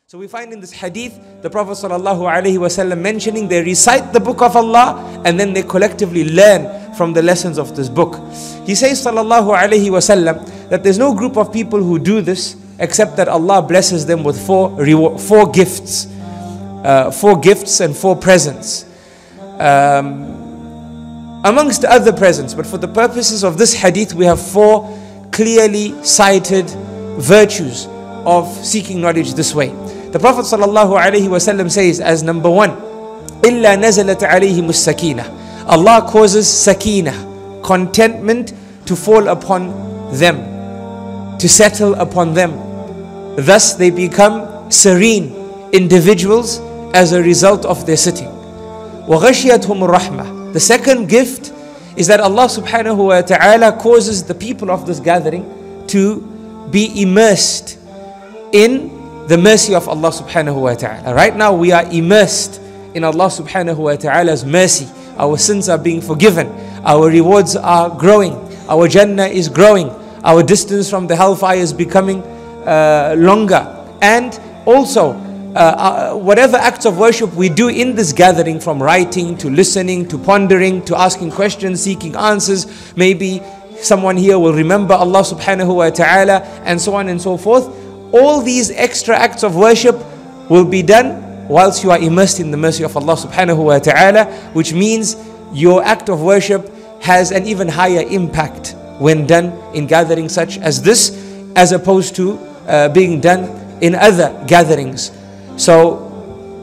So we find in this hadith, the Prophet ﷺ mentioning they recite the book of Allah and then they collectively learn from the lessons of this book. He says ﷺ that there's no group of people who do this except that Allah blesses them with four gifts. Four gifts and four presents. Amongst other presents, but for the purposes of this hadith, we have four clearly cited virtues of seeking knowledge this way. The Prophet ﷺ says as number one, إِلَّا نَزَلَتْ عَلَيْهِمُ السَّكِينَةِ Allah causes sakinah, contentment to fall upon them, to settle upon them. Thus they become serene individuals as a result of their sitting. وَغَشِيَتْهُمُ الرَّحْمَةِ The second gift is that Allah subhanahu wa ta'ala causes the people of this gathering to be immersed in the mercy of Allah subhanahu wa ta'ala. Right now we are immersed in Allah subhanahu wa ta'ala's mercy. Our sins are being forgiven. Our rewards are growing. Our Jannah is growing. Our distance from the hellfire is becoming longer. And also whatever acts of worship we do in this gathering, from writing to listening to pondering to asking questions, seeking answers, maybe someone here will remember Allah subhanahu wa ta'ala, and so on and so forth. All these extra acts of worship will be done whilst you are immersed in the mercy of Allah subhanahu wa ta'ala, which means your act of worship has an even higher impact when done in gatherings such as this, as opposed to being done in other gatherings. So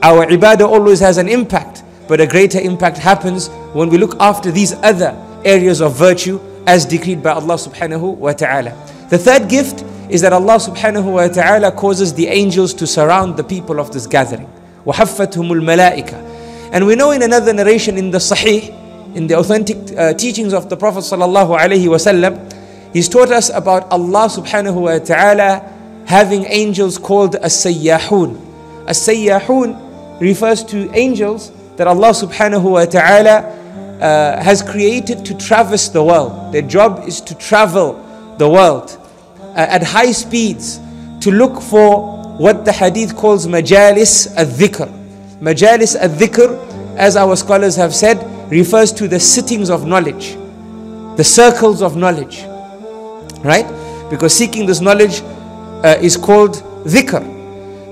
our ibadah always has an impact, but a greater impact happens when we look after these other areas of virtue as decreed by Allah subhanahu wa ta'ala. The third gift is that Allah subhanahu wa ta'ala causes the angels to surround the people of this gathering. وَحَفَّتْهُمُ الْمَلَائِكَةِ And we know in another narration in the Sahih, in the authentic teachings of the Prophet sallallahu alaihi wasallam, he's taught us about Allah subhanahu wa ta'ala having angels called as-sayyahun. As-sayyahun refers to angels that Allah subhanahu wa ta'ala has created to traverse the world. Their job is to travel the world at high speeds to look for what the hadith calls majalis al-dhikr. Majalis al-dhikr, as our scholars have said, refers to the sittings of knowledge, the circles of knowledge, right? Because seeking this knowledge is called dhikr,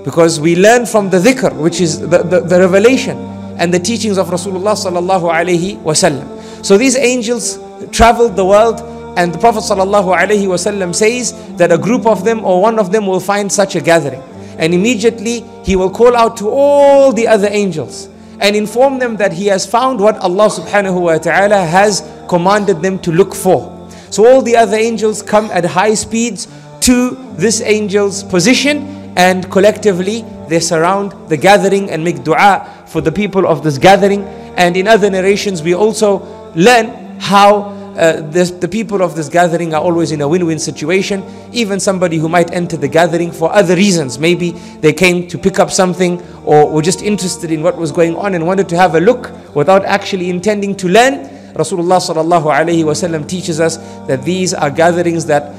because we learn from the dhikr, which is the revelation and the teachings of Rasulullah sallallahu alaihi wasallam. So these angels traveled the world, and the Prophet ﷺ says that a group of them or one of them will find such a gathering. And immediately he will call out to all the other angels and inform them that he has found what Allah subhanahu wa ta'ala has commanded them to look for. So all the other angels come at high speeds to this angel's position, and collectively they surround the gathering and make dua for the people of this gathering. And in other narrations we also learn how the people of this gathering are always in a win-win situation. Even somebody who might enter the gathering for other reasons, maybe they came to pick up something or were just interested in what was going on and wanted to have a look without actually intending to learn, Rasulullah sallallahu alaihi wasallam teaches us that these are gatherings that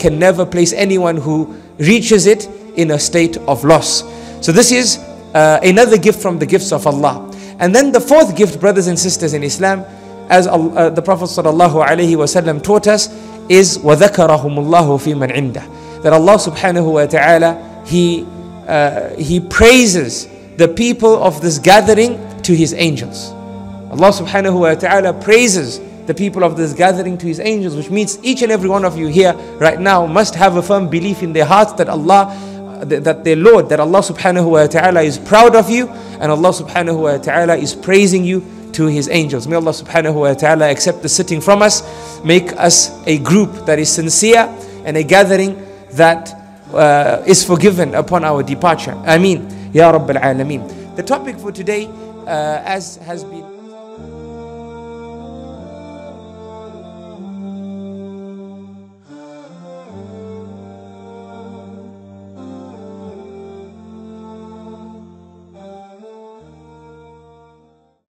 can never place anyone who reaches it in a state of loss. So this is another gift from the gifts of Allah. And then the fourth gift, brothers and sisters in Islam, as the Prophet ﷺ taught us, is وَذَكَرَهُمُ اللَّهُ فِي مَنْ عِنْدَهُ That Allah subhanahu wa ta'ala, He praises the people of this gathering to His angels. Allah subhanahu wa ta'ala praises the people of this gathering to His angels, which means each and every one of you here right now must have a firm belief in their hearts that that their Lord, that Allah subhanahu wa ta'ala is proud of you, and Allah subhanahu wa ta'ala is praising you to His angels. May Allah subhanahu wa ta'ala accept the sitting from us, make us a group that is sincere and a gathering that is forgiven upon our departure. Ameen. Ya Rabbil Alameen. The topic for today, as has been